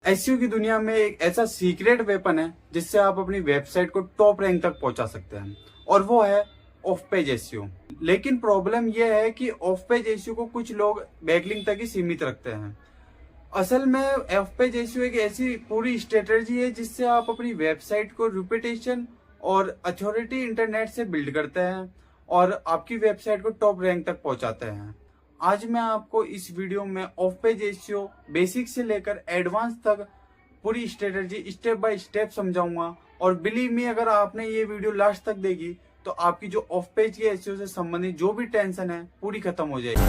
SEO की दुनिया में एक ऐसा सीक्रेट वेपन है जिससे आप अपनी वेबसाइट को टॉप रैंक तक पहुंचा सकते हैं, और वो है ऑफ पेज एसईओ। लेकिन प्रॉब्लम यह है कि ऑफ पेज एसईओ को कुछ लोग बैकलिंक तक ही सीमित रखते हैं। असल में ऑफ पेज एसईओ एक ऐसी पूरी स्ट्रेटेजी है जिससे आप अपनी वेबसाइट को रेपुटेशन और अथॉरिटी इंटरनेट से बिल्ड करते हैं और आपकी वेबसाइट को टॉप रैंक तक पहुंचाते हैं। आज मैं आपको इस वीडियो में ऑफ पेज एसईओ बेसिक से लेकर एडवांस तक पूरी स्ट्रेटेजी स्टेप बाय स्टेप समझाऊंगा, और बिलीव मी, अगर आपने ये वीडियो लास्ट तक देखी तो आपकी जो ऑफ पेज के एसईओ से संबंधित जो भी टेंशन है पूरी खत्म हो जाएगी।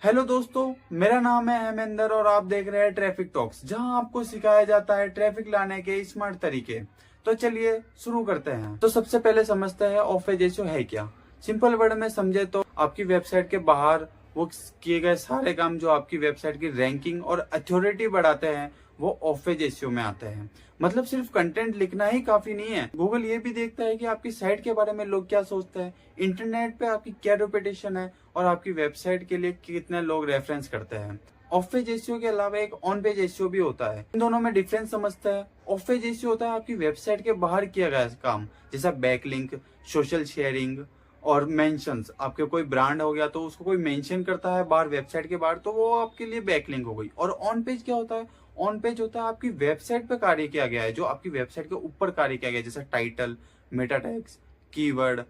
हेलो दोस्तों, मेरा नाम है हेमेंद्र और आप देख रहे हैं ट्रैफिक टॉक्स, जहां आपको सिखाया जाता है ट्रैफिक लाने के स्मार्ट तरीके। तो चलिए शुरू करते हैं। तो सबसे पहले समझते हैं ऑफ पेज एसईओ है क्या। सिंपल वर्ड में समझे तो आपकी वेबसाइट के बाहर वो किए गए सारे काम जो आपकी वेबसाइट की रैंकिंग और अथॉरिटी बढ़ाते हैं वो ऑफ पेज एसईओ में आते हैं। मतलब सिर्फ कंटेंट लिखना ही काफी नहीं है। गूगल ये भी देखता है कि आपकी साइट के बारे में लोग क्या सोचते हैं, इंटरनेट पे आपकी क्या रेपुटेशन है और आपकी वेबसाइट के लिए कितने लोग रेफरेंस करते हैं। ऑफ पेज एसईओ के अलावा एक ऑन पेज एसईओ भी होता है। इन दोनों में डिफरेंस समझते हैं। ऑफ पेज एसईओ होता है आपकी वेबसाइट के बाहर किया गया काम, जैसा बैकलिंक, सोशल शेयरिंग और मेंशंस। आपके कोई ब्रांड हो गया तो उसको कोई मेंशन करता है बाहर वेबसाइट के बाहर, तो वो आपके लिए बैकलिंक हो गई। और ऑन पेज क्या होता है? ऑन पेज होता है आपकी वेबसाइट पे कार्य किया गया है, जो आपकी वेबसाइट के ऊपर कार्य किया गया है, जैसे title, meta tags, keyword,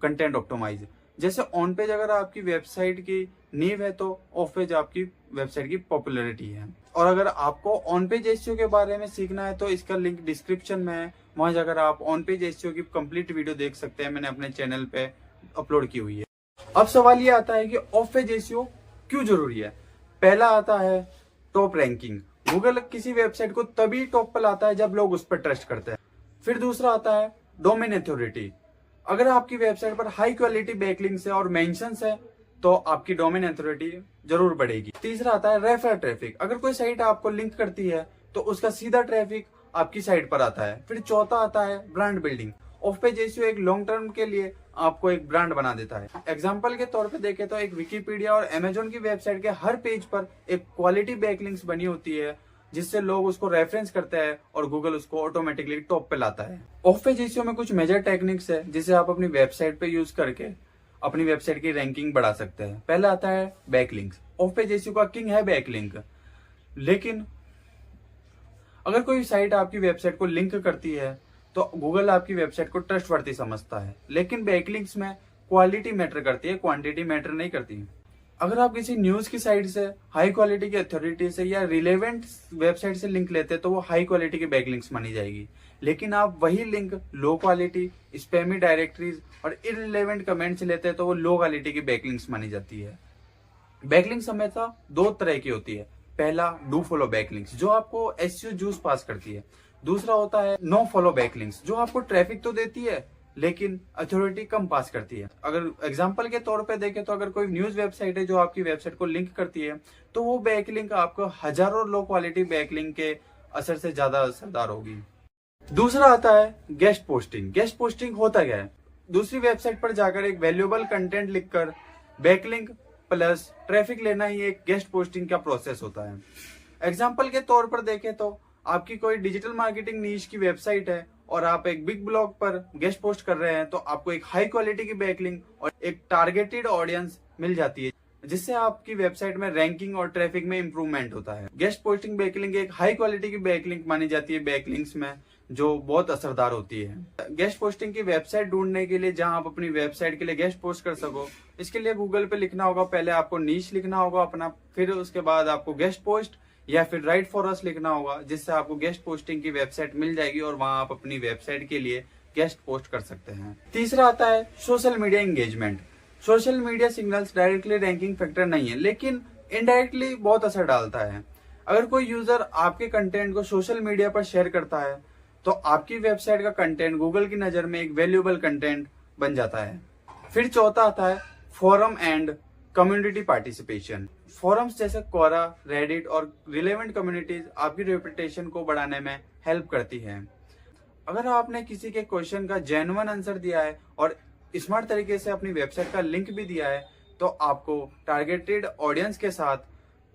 content optimize. जैसे ऑन पेज अगर आपकी वेबसाइट की नींव है तो ऑफ पेज आपकी वेबसाइट की पॉपुलैरिटी है। और अगर आपको ऑन पेज एसईओ के बारे में सीखना है तो इसका लिंक डिस्क्रिप्शन में है, वहां जाकर आप ऑन पेज एसईओ की कंप्लीट वीडियो देख सकते हैं। मैंने अपने चैनल पे अपलोड की हुई है। अब सवाल ये आता है कि ऑफ पेज एसईओ क्यों जरूरी है। पहला आता है टॉप रैंकिंग। गूगल किसी वेबसाइट को तभी टॉप पर लाता है जब लोग उस पर ट्रस्ट करते हैं। फिर दूसरा आता है डोमेन अथॉरिटी। अगर आपकी वेबसाइट पर हाई क्वालिटी बैकलिंक्स है और मेंशंस है तो आपकी डोमेन अथॉरिटी जरूर बढ़ेगी। तीसरा आता है रेफर ट्रैफिक। अगर कोई साइट आपको लिंक करती है तो उसका सीधा ट्रैफिक आपकी साइट पर आता है। फिर चौथा आता है brand building. Of page SEO एक लॉन्ग टर्म के लिए आपको एक ब्रांड बना देता है। एग्जांपल के तौर पे देखें तो एक विकिपीडिया और अमेजोन की वेबसाइट के हर पेज पर एक क्वालिटी बैकलिंक्स बनी होती है, जिससे लोग उसको रेफरेंस करते हैं और गूगल उसको ऑटोमेटिकली टॉप पे लाता है। ऑफ पेज एसईओ में कुछ मेजर टेक्निक्स है जिसे आप अपनी वेबसाइट पे यूज करके अपनी वेबसाइट की रैंकिंग बढ़ा सकते हैं। पहला आता है बैकलिंक्स। ऑफ पेज एसईओ का किंग है बैकलिंक। लेकिन अगर कोई साइट आपकी वेबसाइट को लिंक करती है तो गूगल आपकी वेबसाइट को ट्रस्टवर्दी समझता है। लेकिन बैकलिंक्स में क्वालिटी मैटर करती है, क्वांटिटी मैटर नहीं करती। अगर आप किसी न्यूज की साइट से, हाई क्वालिटी की अथॉरिटी से या रिलेवेंट वेबसाइट से लिंक लेते हैं तो वो हाई क्वालिटी की बैकलिंक्स मानी जाएगी। लेकिन आप वही link low quality, spammy directories और इररिलेवेंट कमेंट से लेते हैं तो वो लो क्वालिटी की बैकलिंक्स मानी जाती है। बैकलिंक्स हमेशा दो तरह की होती है। पहला डू फॉलो बैकलिंक्स, जो आपको एसईओ जूस पास करती है। दूसरा होता है नो फॉलो बैकलिंक्स, जो आपको ट्रैफिक तो देती है लेकिन अथॉरिटी कम पास करती है। अगर एग्जांपल के तौर पे देखें तो अगर कोई न्यूज वेबसाइट है जो आपकी वेबसाइट को लिंक करती है तो वो बैकलिंक आपको हजारों लो क्वालिटी बैकलिंक के असर से ज्यादा असरदार होगी। दूसरा आता है गेस्ट पोस्टिंग। गेस्ट पोस्टिंग होता क्या है? दूसरी वेबसाइट पर जाकर एक वैल्यूएबल कंटेंट लिखकर बैकलिंक प्लस ट्रैफिक लेना ही एक गेस्ट पोस्टिंग का प्रोसेस होता है। एग्जाम्पल के तौर पर देखें तो आपकी कोई डिजिटल मार्केटिंग नीश की वेबसाइट है और आप एक बिग ब्लॉग पर गेस्ट पोस्ट कर रहे हैं तो आपको एक हाई क्वालिटी की बैकलिंक और एक टारगेटेड ऑडियंस मिल जाती है, जिससे आपकी वेबसाइट में रैंकिंग और ट्रैफिक में इंप्रूवमेंट होता है। गेस्ट पोस्टिंग बैकलिंक एक हाई क्वालिटी की बैकलिंक मानी जाती है बैकलिंक्स में, जो बहुत असरदार होती है। गेस्ट पोस्टिंग की वेबसाइट ढूंढने के लिए जहां आप अपनी वेबसाइट के लिए गेस्ट पोस्ट कर सको, इसके लिए गूगल पे लिखना होगा। पहले आपको नीश लिखना होगा अपना, फिर उसके बाद आपको गेस्ट पोस्ट या फिर राइट फॉर अस लिखना होगा, जिससे आपको गेस्ट पोस्टिंग की वेबसाइट मिल जाएगी और वहां आप अपनी वेबसाइट के लिए गेस्ट पोस्ट कर सकते हैं। तीसरा आता है social media engagement. Social media signals directly ranking factor नहीं है, लेकिन इनडायरेक्टली बहुत असर डालता है। अगर कोई यूजर आपके कंटेंट को सोशल मीडिया पर शेयर करता है तो आपकी वेबसाइट का कंटेंट गूगल की नजर में एक वैल्यूएबल कंटेंट बन जाता है। फिर चौथा आता है forum and community participation. Forums जैसे क्वोरा, रेडिट और रिलेवेंट कम्युनिटीज आपकी रेपुटेशन को बढ़ाने में हेल्प करती है। अगर आपने किसी के क्वेश्चन का जेन्युइन आंसर दिया है और स्मार्ट तरीके से अपनी वेबसाइट का लिंक भी दिया है तो आपको टारगेटेड ऑडियंस के साथ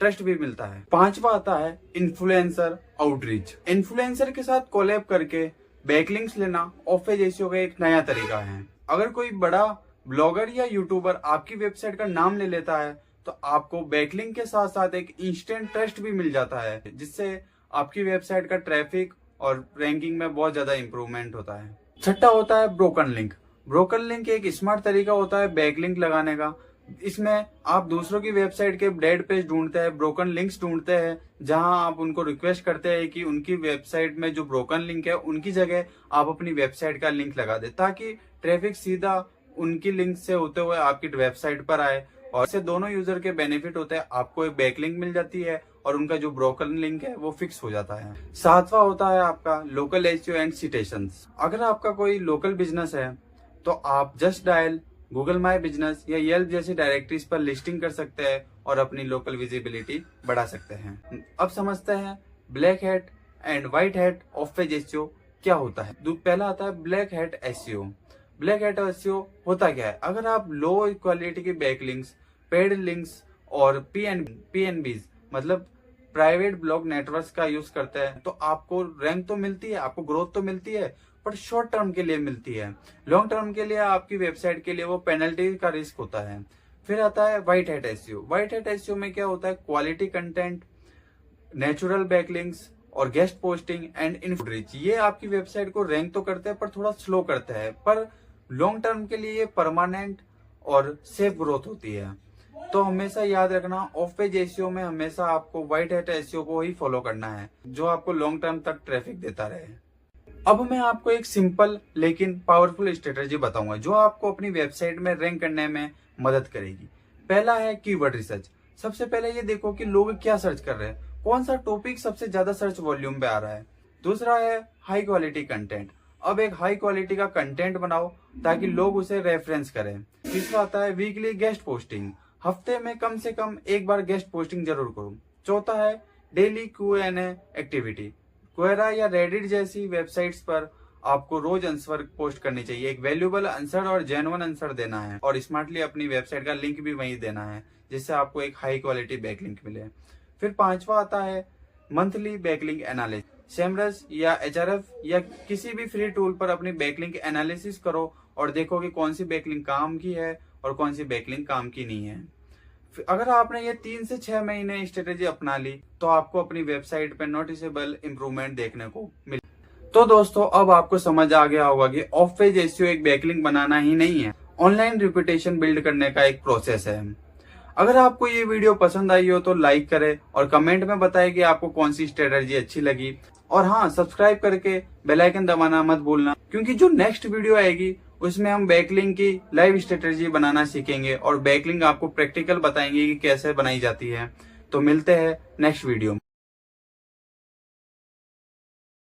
ट्रस्ट भी मिलता है। पांचवा आता है इन्फ्लुएंसर आउटरीच। इन्फ्लुएंसर के साथ कोलैब करके बैकलिंक्स लेना ऑफ पेज एसईओ का एक नया तरीका है। अगर कोई बड़ा ब्लॉगर या यूट्यूबर आपकी वेबसाइट का नाम ले लेता है तो आपको बैकलिंक के साथ साथ एक इंस्टेंट ट्रस्ट भी मिल जाता है, जिससे आपकी वेबसाइट का ट्रैफिक और रैंकिंग में बहुत ज्यादा इंप्रूवमेंट होता है। छठा होता है ब्रोकन लिंक। ब्रोकन लिंक एक स्मार्ट तरीका होता है बैकलिंक लगाने का। इसमें आप दूसरों की वेबसाइट के डेड पेज ढूंढते हैं, ब्रोकन लिंक्स ढूंढते हैं, जहां आप उनको रिक्वेस्ट करते हैं कि उनकी वेबसाइट में जो ब्रोकन लिंक है उनकी जगह आप अपनी वेबसाइट का लिंक लगा दे, ताकि ट्रैफिक सीधा उनकी लिंक से होते हुए आपकी वेबसाइट पर आए और इससे दोनों यूजर के बेनिफिट होते हैं। आपको एक बैकलिंक मिल जाती है और उनका जो ब्रोकन लिंक है वो फिक्स हो जाता है। सातवां होता है आपका लोकल एसईओ एंड सिटेशंस। अगर आपका कोई लोकल बिजनेस है तो आप just dial, Google my business या येल्प जैसी डायरेक्टरीज पर लिस्टिंग कर सकते हैं और अपनी लोकल विजिबिलिटी बढ़ा सकते हैं। अब समझते हैं black hat and white hat off page SEO क्या होता है। पहला आता है black hat SEO. Black hat SEO होता क्या है? अगर आप लो क्वालिटी की बैकलिंक्स, पेड लिंक्स और पीएनबीज मतलब प्राइवेट ब्लॉग नेटवर्क्स का यूज करते हैं तो आपको रैंक तो मिलती है, आपको ग्रोथ तो मिलती है, पर शॉर्ट टर्म के लिए मिलती है। लॉन्ग टर्म के लिए आपकी वेबसाइट के लिए वो पेनल्टी का रिस्क होता है। फिर आता है white hat SEO. White hat SEO में क्या होता है? क्वालिटी कंटेंट, नेचुरल बैकलिंक्स और गेस्ट पोस्टिंग एंड इनफोरीच। ये आपकी वेबसाइट को रैंक तो करते हैं पर थोड़ा स्लो करते हैं, पर लॉन्ग टर्म के लिए ये परमानेंट और सेफ ग्रोथ होती है। तो हमेशा याद रखना, ऑफ पेज एसईओ में हमेशा आपको व्हाइट हैट एसईओ को ही फॉलो करना है, जो आपको लॉन्ग टर्म तक ट्रैफिक देता रहे। अब मैं आपको एक सिंपल लेकिन पावरफुल स्ट्रेटेजी बताऊंगा जो आपको अपनी वेबसाइट में रैंक करने में मदद करेगी। पहला है कीवर्ड रिसर्च। सबसे पहले ये देखो कि लोग क्या सर्च कर रहे हैं, कौन सा टॉपिक सबसे ज्यादा सर्च वॉल्यूम पे आ रहा है। दूसरा है हाई क्वालिटी कंटेंट। अब एक हाई क्वालिटी का कंटेंट बनाओ ताकि लोग उसे रेफरेंस करें। तीसरा आता है वीकली गेस्ट पोस्टिंग। हफ्ते में कम से कम एक बार गेस्ट पोस्टिंग जरूर करो। चौथा है डेली Q&A एक्टिविटी। क्वेरा या रेडिट जैसी वेबसाइट्स पर आपको रोज आंसर पोस्ट करनी चाहिए। एक वैल्यूएबल आंसर और जेन्युइन आंसर देना है और स्मार्टली अपनी वेबसाइट का लिंक भी वहीं देना है, जिससे आपको एक हाई क्वालिटी बैकलिंक मिले। फिर पांचवा आता है मंथली बैकलिंक एनालिसिस। सेमरस या HRF या किसी भी फ्री टूल पर अपनी बैकलिंक एनालिसिस करो और देखो कि कौन सी बैकलिंक काम की है और कौन सी बैकलिंक काम की नहीं है। अगर आपने ये 3 से 6 महीने स्ट्रेटेजी अपना ली तो आपको अपनी वेबसाइट पे नोटिसेबल इंप्रूवमेंट देखने को मिले। तो दोस्तों, अब आपको समझ आ गया होगा कि ऑफ पेज एसईओ एक बैकलिंक बनाना ही नहीं है, ऑनलाइन रेपुटेशन बिल्ड करने का एक प्रोसेस है। अगर आपको ये वीडियो पसंद आई हो तो लाइक करें और कमेंट में बताएं कि आपको कौन सी स्ट्रेटेजी अच्छी लगी। और हाँ, सब्सक्राइब करके बेल आइकन दबाना मत भूलना, क्योंकि जो नेक्स्ट वीडियो आएगी उसमें हम बैकलिंक की लाइव स्ट्रेटेजी बनाना सीखेंगे और बैकलिंक आपको प्रैक्टिकल बताएंगे कि कैसे बनाई जाती है। तो मिलते हैं नेक्स्ट वीडियो में।